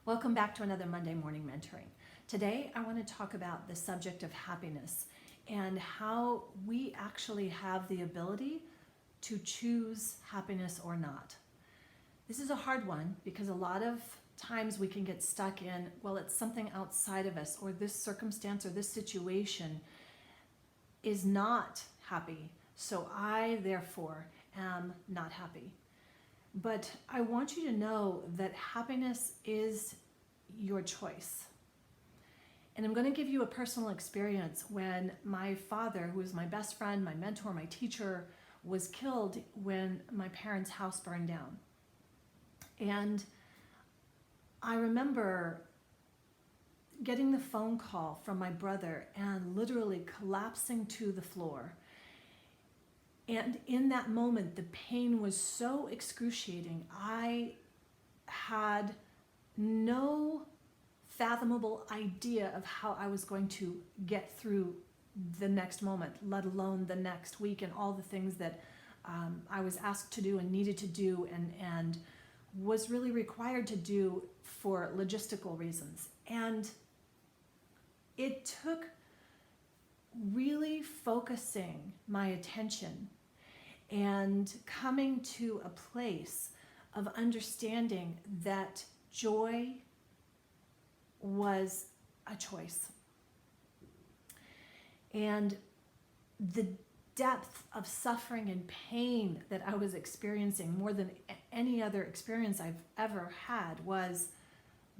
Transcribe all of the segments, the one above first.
Welcome back to another Monday Morning Mentoring. Today, I want to talk about the subject of happiness and how we actually have the ability to choose happiness or not. This is a hard one because a lot of times we can get stuck in, well, it's something outside of us, or this circumstance or this situation is not happy, so I therefore am not happy. But I want you to know that happiness is your choice. And I'm going to give you a personal experience when my father, who was my best friend, my mentor, my teacher, was killed when my parents' house burned down. And I remember getting the phone call from my brother and literally collapsing to the floor. And in that moment, the pain was so excruciating. I had no fathomable idea of how I was going to get through the next moment, let alone the next week and all the things that I was asked to do and needed to do and was really required to do for logistical reasons. And it took really focusing my attention and coming to a place of understanding that joy was a choice. And the depth of suffering and pain that I was experiencing more than any other experience I've ever had was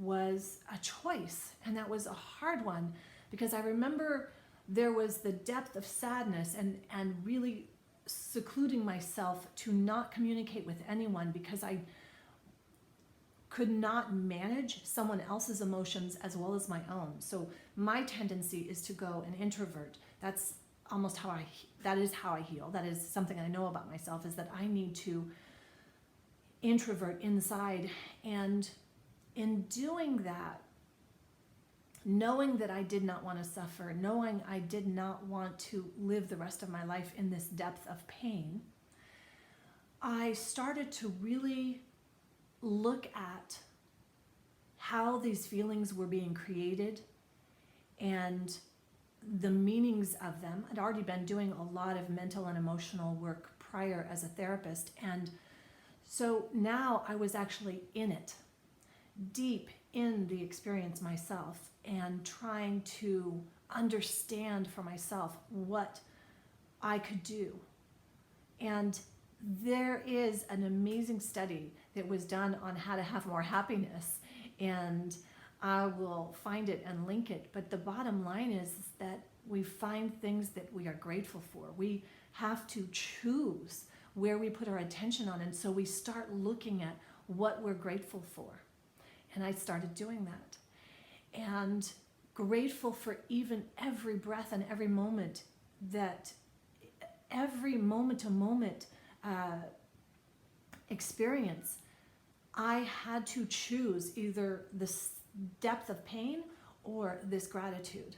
a choice. And that was a hard one because I remember there was the depth of sadness and really secluding myself to not communicate with anyone because I could not manage someone else's emotions as well as my own. So my tendency is to go an introvert. That's almost that is how I heal. That is something I know about myself, is that I need to introvert inside. And in doing that, knowing that I did not want to suffer, knowing I did not want to live the rest of my life in this depth of pain, I started to really look at how these feelings were being created and the meanings of them. I'd already been doing a lot of mental and emotional work prior as a therapist, and so now I was actually in it, deep in the experience myself, and trying to understand for myself what I could do. And there is an amazing study that was done on how to have more happiness, and I will find it and link it. But the bottom line is that we find things that we are grateful for. We have to choose where we put our attention on, and so we start looking at what we're grateful for. And I started doing that. And grateful for even every breath and every moment, that every moment to moment experience, I had to choose either this depth of pain or this gratitude.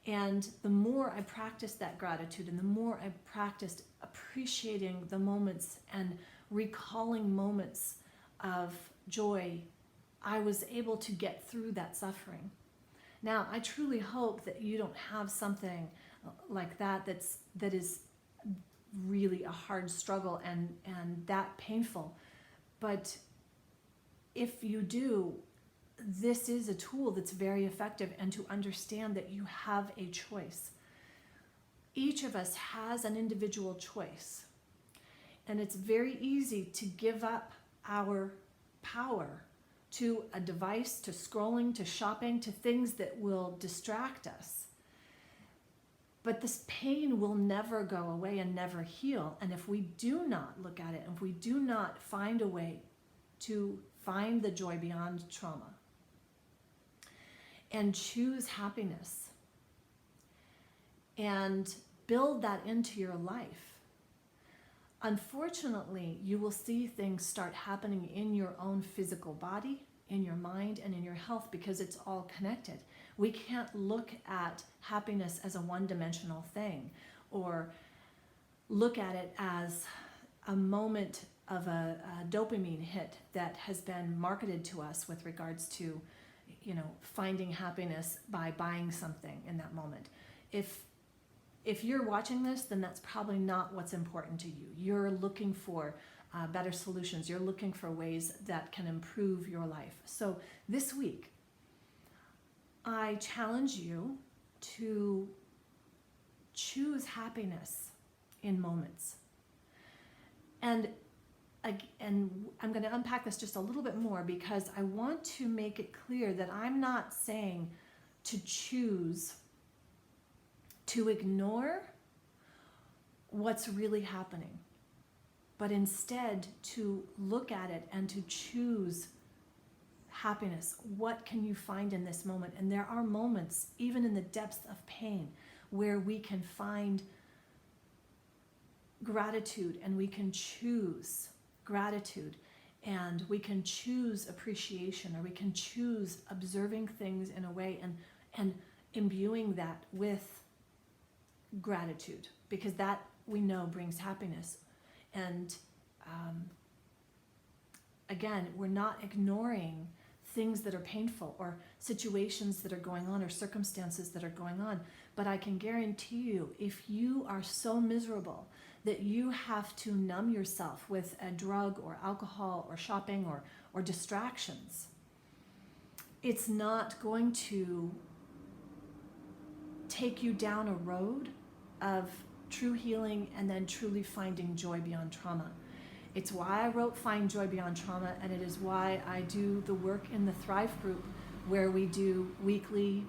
And the more I practiced that gratitude and the more I practiced appreciating the moments and recalling moments of joy, I was able to get through that suffering. Now, I truly hope that you don't have something like that that is really a hard struggle and that painful. But if you do, this is a tool that's very effective, and to understand that you have a choice. Each of us has an individual choice, and it's very easy to give up our power to a device, to scrolling, to shopping, to things that will distract us. But this pain will never go away and never heal. And if we do not look at it, if we do not find a way to find the joy beyond trauma and choose happiness and build that into your life, unfortunately, you will see things start happening in your own physical body, in your mind, and in your health, because it's all connected. We can't look at happiness as a one-dimensional thing, or look at it as a moment a dopamine hit that has been marketed to us with regards to, finding happiness by buying something in that moment. If you're watching this, then that's probably not what's important to you. You're looking for better solutions. You're looking for ways that can improve your life. So this week, I challenge you to choose happiness in moments. And I'm going to unpack this just a little bit more, because I want to make it clear that I'm not saying to choose to ignore what's really happening, but instead to look at it and to choose happiness. What can you find in this moment? And there are moments, even in the depths of pain, where we can find gratitude, and we can choose gratitude, and we can choose appreciation, or we can choose observing things in a way and imbuing that with gratitude, because that, we know, brings happiness. And again, we're not ignoring things that are painful, or situations that are going on, or circumstances that are going on. But I can guarantee you, if you are so miserable that you have to numb yourself with a drug or alcohol or shopping or distractions, it's not going to take you down a road of true healing and then truly finding joy beyond trauma. It's why I wrote Find Joy Beyond Trauma, and it is why I do the work in the Thrive group, where we do weekly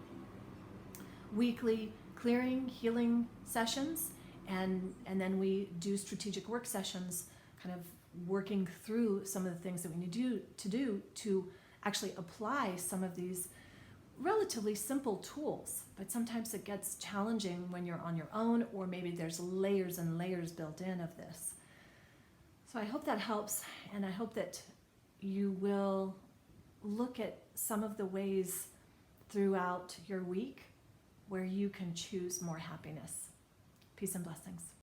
clearing, healing sessions, and then we do strategic work sessions, kind of working through some of the things that we need to actually apply some of these relatively simple tools. But sometimes it gets challenging when you're on your own, or maybe there's layers and layers built in of this. So I hope that helps, and I hope that you will look at some of the ways throughout your week where you can choose more happiness. Peace and blessings.